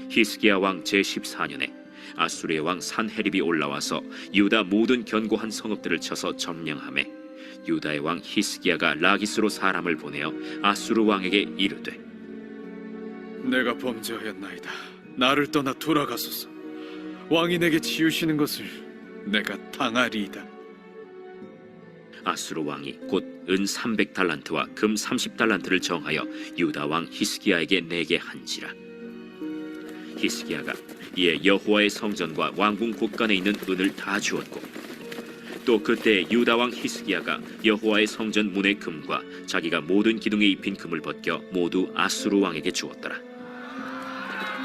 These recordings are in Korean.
히스기야 왕 제14년에 아수르의 왕 산헤립이 올라와서 유다 모든 견고한 성읍들을 쳐서 점령하매 유다의 왕 히스기야가 라기스로 사람을 보내어 아수르 왕에게 이르되 내가 범죄하였나이다. 나를 떠나 돌아가소서. 왕이 내게 지으시는 것을 내가 당하리이다. 아수르 왕이 곧 은 300달란트와 금 30달란트를 정하여 유다 왕 히스기야에게 내게 한지라. 히스기야가 이에 여호와의 성전과 왕궁 곳간에 있는 은을 다 주었고 또 그때 유다 왕 히스기야가 여호와의 성전 문의 금과 자기가 모든 기둥에 입힌 금을 벗겨 모두 아수르 왕에게 주었더라.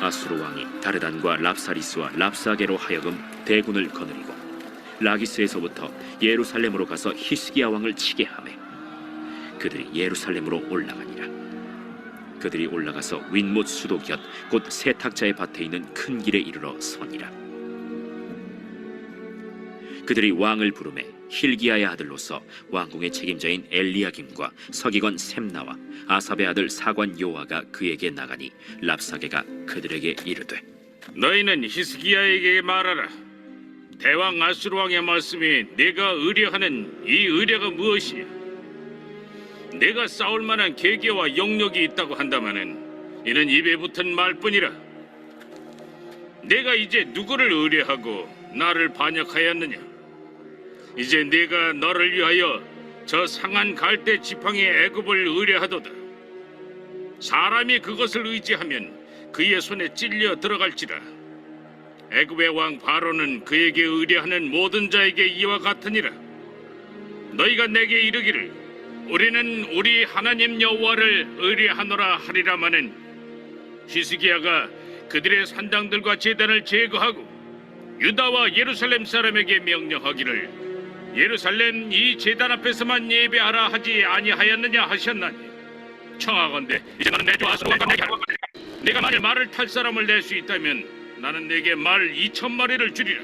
아수르 왕이 다르단과 랍사리스와 랍사게로 하여금 대군을 거느리고 라기스에서부터 예루살렘으로 가서 히스기야 왕을 치게 하매 그들이 예루살렘으로 올라가니라. 그들이 올라가서 윗못 수도 곁 곧 세탁자의 밭에 있는 큰 길에 이르러 서니라. 그들이 왕을 부르매 힐기야의 아들로서 왕궁의 책임자인 엘리야김과 서기관 셈나와 아삽의 아들 사관 요아가 그에게 나가니 랍사게가 그들에게 이르되 너희는 히스기야에게 말하라. 대왕 아수르 왕의 말씀이 네가 의뢰하는 이 의뢰가 무엇이냐? 내가 싸울 만한 계기와 영역이 있다고 한다마는 이는 입에 붙은 말뿐이라. 내가 이제 누구를 의뢰하고 나를 반역하였느냐? 이제 네가 너를 위하여 저 상한 갈대 지팡이의 애굽을 의뢰하도다. 사람이 그것을 의지하면 그의 손에 찔려 들어갈지라. 애굽의 왕 바로는 그에게 의뢰하는 모든 자에게 이와 같으니라. 너희가 내게 이르기를 우리는 우리 하나님 여호와를 의뢰하노라 하리라마는 히스기야가 그들의 산당들과 제단을 제거하고 유다와 예루살렘 사람에게 명령하기를 예루살렘 이 제단 앞에서만 예배하라 하지 아니하였느냐 하셨나니 청하건대 이제 너는 내 주 아수르 왕과 내게 하라. 내가 만일 말을 탈 사람을 낼 수 있다면 나는 내게 말 2,000마리를 주리라.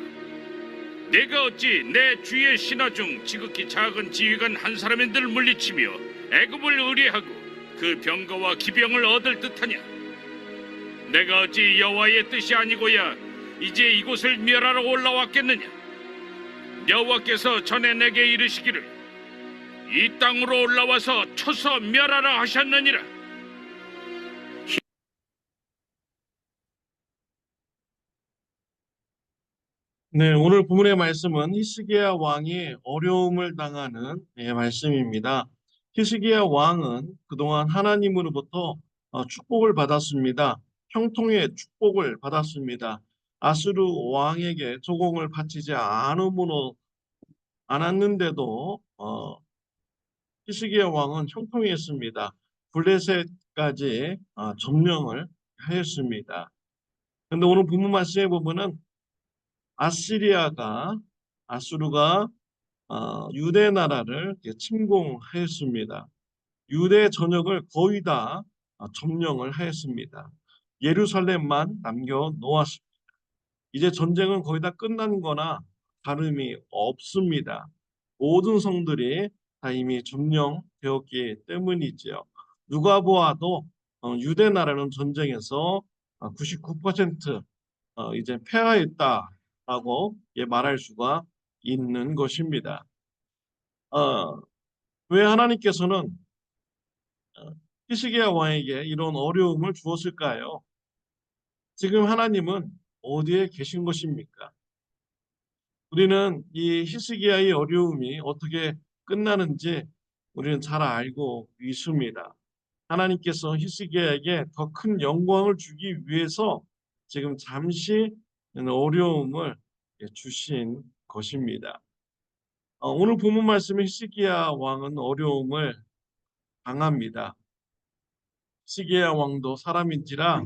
내가 어찌 내 주의 신하 중 지극히 작은 지휘관 한 사람인들 물리치며 애굽을 의뢰하고 그 병거와 기병을 얻을 듯하냐? 내가 어찌 여호와의 뜻이 아니고야 이제 이곳을 멸하러 올라왔겠느냐? 여호와께서 전에 내게 이르시기를 이 땅으로 올라와서 쳐서 멸하라 하셨느니라. 네, 오늘 본문의 말씀은 히스기야 왕이 어려움을 당하는 말씀입니다. 히스기야 왕은 그동안 하나님으로부터 축복을 받았습니다. 형통의 축복을 받았습니다. 아수르 왕에게 조공을 바치지 않았는데도 히스기야 왕은 형통했습니다. 블레셋까지 점령을 하였습니다. 그런데 오늘 본문 말씀에 보면은 아수르가 유대 나라를 침공하였습니다. 유대 전역을 거의 다 점령을 하였습니다. 예루살렘만 남겨놓았습니다. 이제 전쟁은 거의 다 끝난 거나 다름이 없습니다. 모든 성들이 다 이미 점령되었기 때문이지요. 누가 보아도 유대 나라는 전쟁에서 99% 이제 패하였다라고 말할 수가 있는 것입니다. 왜 하나님께서는 히스기야 왕에게 이런 어려움을 주었을까요? 지금 하나님은 어디에 계신 것입니까? 우리는 이 히스기야의 어려움이 어떻게 끝나는지 우리는 잘 알고 있습니다. 하나님께서 히스기야에게 더 큰 영광을 주기 위해서 지금 잠시 어려움을 주신 것입니다. 오늘 본문 말씀에 히스기야 왕은 어려움을 당합니다. 히스기야 왕도 사람인지라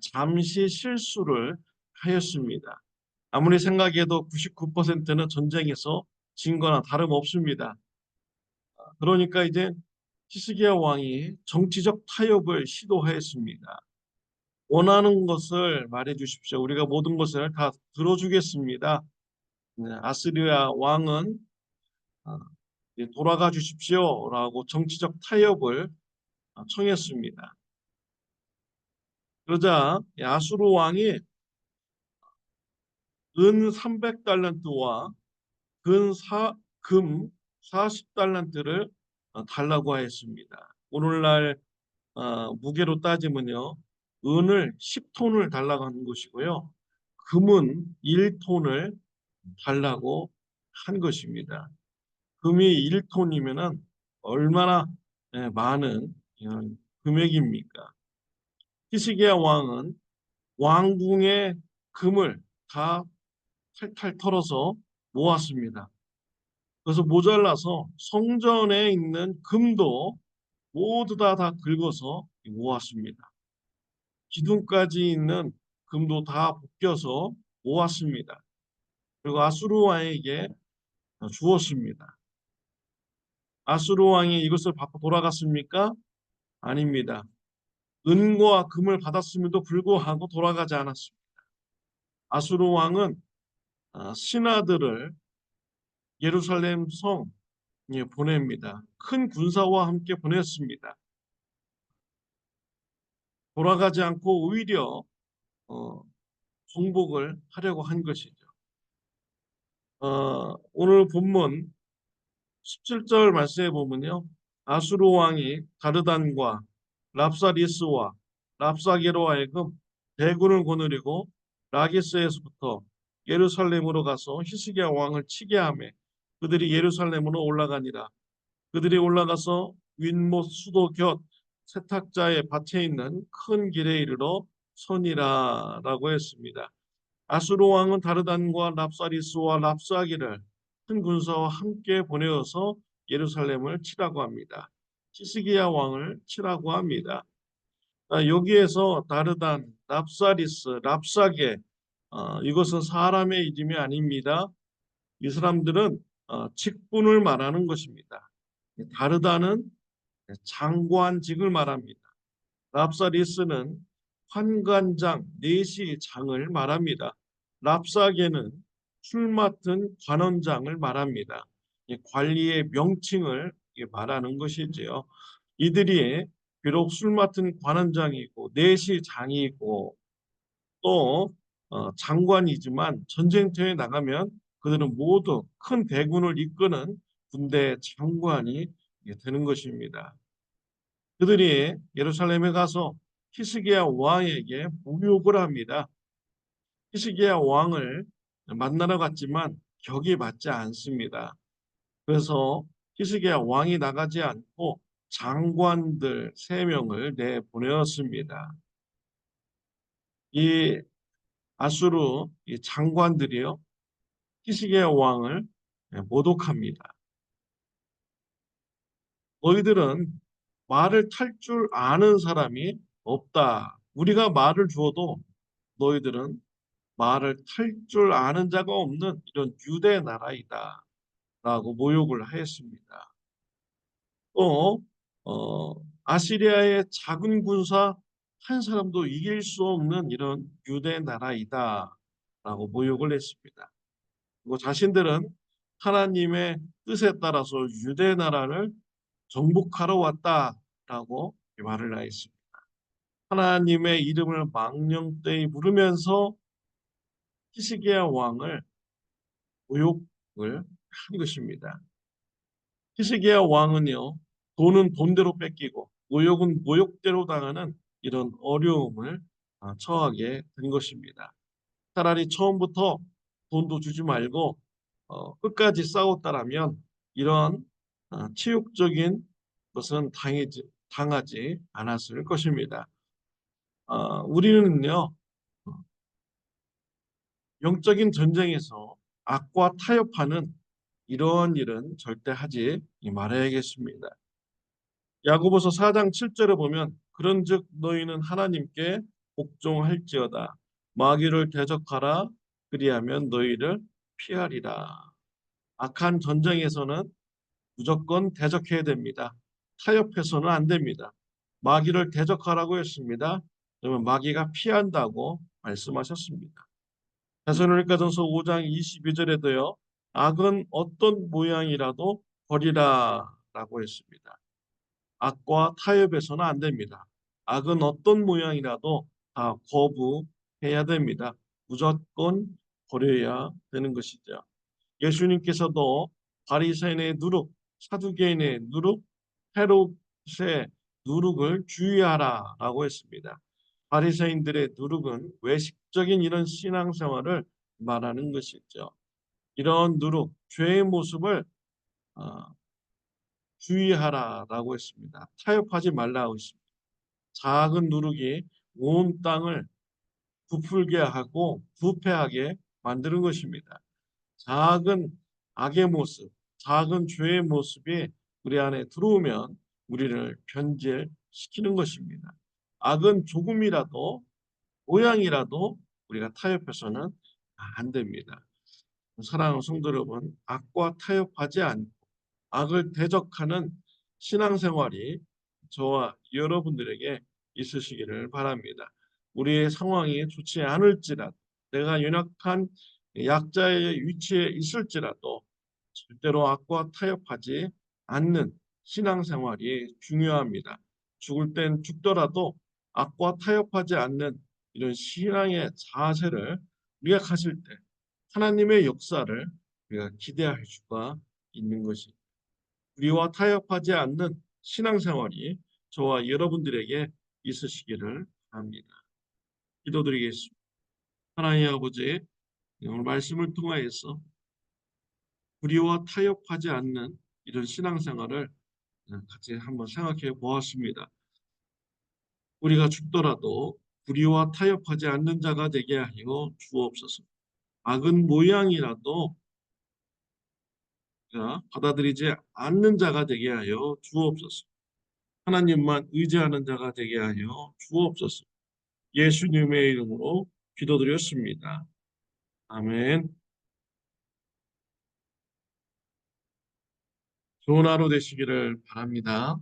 잠시 실수를 하였습니다. 아무리 생각해도 99%는 전쟁에서 진 거나 다름없습니다. 그러니까 이제 히스기야 왕이 정치적 타협을 시도하였습니다. 원하는 것을 말해 주십시오. 우리가 모든 것을 다 들어주겠습니다. 아스리아 왕은 돌아가 주십시오 라고 정치적 타협을 청했습니다. 그러자 이 아수르 왕이 은 300달란트와 금 40달란트를 달라고 하였습니다. 오늘날 무게로 따지면요, 은을 10톤을 달라고 하는 것이고요, 금은 1톤을 달라고 한 것입니다. 금이 1톤이면은 얼마나 많은 금액입니까? 히스기야 왕은 왕궁의 금을 다 탈탈 털어서 모았습니다. 그래서 모자라서 성전에 있는 금도 모두 다 긁어서 모았습니다. 기둥까지 있는 금도 다 벗겨서 모았습니다. 그리고 아수르 왕에게 주었습니다. 아수르 왕이 이것을 받고 돌아갔습니까? 아닙니다. 은과 금을 받았음에도 불구하고 돌아가지 않았습니다. 아수르 왕은 신하들을 예루살렘 성에 보냅니다. 큰 군사와 함께 보냈습니다. 돌아가지 않고 오히려 정복을 하려고 한 것이죠. 오늘 본문 17절 말씀에 보면요, 아수르 왕이 가르단과 랍사리스와 랍사게로 하여금 대군을 거느리고 라기스에서부터 예루살렘으로 가서 히스기야 왕을 치게 하며 그들이 예루살렘으로 올라가니라. 그들이 올라가서 윗못 수도 곁 세탁자의 밭에 있는 큰 길에 이르러 서니라라고 했습니다. 아수르 왕은 다르단과 랍사리스와 랍사기를 큰 군사와 함께 보내어서 예루살렘을 치라고 합니다. 히스기야 왕을 치라고 합니다. 여기에서 다르단, 랍사리스, 랍사게, 이것은 사람의 이름이 아닙니다. 이 사람들은 직분을 말하는 것입니다. 다르다는 장관직을 말합니다. 랍사리스는 환관장, 내시장을 말합니다. 랍사게는 술 맡은 관원장을 말합니다. 이 관리의 명칭을 말하는 것이지요. 이들이 비록 술 맡은 관원장이고 내시장이고 또 장관이지만 전쟁터에 나가면 그들은 모두 큰 대군을 이끄는 군대 장관이 되는 것입니다. 그들이 예루살렘에 가서 히스기야 왕에게 모욕을 합니다. 히스기야 왕을 만나러 갔지만 격이 맞지 않습니다. 그래서 히스기야 왕이 나가지 않고 장관들 3명을 내보내었습니다. 이 아수르 이 장관들이요, 히스기야 왕을 모독합니다. 너희들은 말을 탈 줄 아는 사람이 없다. 우리가 말을 주어도 너희들은 말을 탈 줄 아는 자가 없는 이런 유대 나라이다. 라고 모욕을 하였습니다. 또 아시리아의 작은 군사 한 사람도 이길 수 없는 이런 유대 나라이다. 라고 모욕을 했습니다. 그리고 자신들은 하나님의 뜻에 따라서 유대 나라를 정복하러 왔다라고 말을 하였습니다. 하나님의 이름을 망령되이 부르면서 히스기야 왕을 모욕을 한 것입니다. 히스기야 왕은요, 돈은 돈대로 뺏기고 모욕은 모욕대로 당하는 이런 어려움을 처하게 된 것입니다. 차라리 처음부터 돈도 주지 말고 끝까지 싸웠다라면 이런 치욕적인 것은 당하지 않았을 것입니다. 우리는요, 영적인 전쟁에서 악과 타협하는 이런 일은 절대 하지 말아야겠습니다. 야고보서 4장 7절에 보면 그런즉 너희는 하나님께 복종할지어다 마귀를 대적하라 그리하면 너희를 피하리라. 악한 전쟁에서는 무조건 대적해야 됩니다. 타협해서는 안 됩니다. 마귀를 대적하라고 했습니다. 그러면 마귀가 피한다고 말씀하셨습니다. 데살로니가전서 5장 22절에도요. 악은 어떤 모양이라도 버리라라고 했습니다. 악과 타협해서는 안 됩니다. 악은 어떤 모양이라도 다 거부해야 됩니다. 무조건 버려야 되는 것이죠. 예수님께서도 바리새인의 누룩, 사두개인의 누룩, 헤롯의 누룩을 주의하라라고 했습니다. 바리새인들의 누룩은 외식적인 이런 신앙생활을 말하는 것이죠. 이런 누룩, 죄의 모습을 어, 주의하라라고 했습니다. 타협하지 말라고 했습니다. 작은 누룩이 온 땅을 부풀게 하고 부패하게 만드는 것입니다. 작은 악의 모습, 작은 죄의 모습이 우리 안에 들어오면 우리를 변질시키는 것입니다. 악은 조금이라도 모양이라도 우리가 타협해서는 안 됩니다. 사랑하는 성도 여러분, 악과 타협하지 않고 악을 대적하는 신앙생활이 저와 여러분들에게 있으시기를 바랍니다. 우리의 상황이 좋지 않을지라도 내가 연약한 약자의 위치에 있을지라도 절대로 악과 타협하지 않는 신앙생활이 중요합니다. 죽을 땐 죽더라도 악과 타협하지 않는 이런 신앙의 자세를 우리가 가질 때 하나님의 역사를 우리가 기대할 수가 있는 것입니다. 우리와 타협하지 않는 신앙생활이 저와 여러분들에게 있으시기를 바랍니다. 기도드리겠습니다. 하나님 아버지, 오늘 말씀을 통하여서 우리와 타협하지 않는 이런 신앙생활을 같이 한번 생각해 보았습니다. 우리가 죽더라도 우리와 타협하지 않는 자가 되게 하여 주옵소서. 악은 모양이라도 받아들이지 않는 자가 되게 하여 주옵소서. 하나님만 의지하는 자가 되게 하여 주옵소서. 예수님의 이름으로 기도드렸습니다. 아멘. 좋은 하루 되시기를 바랍니다.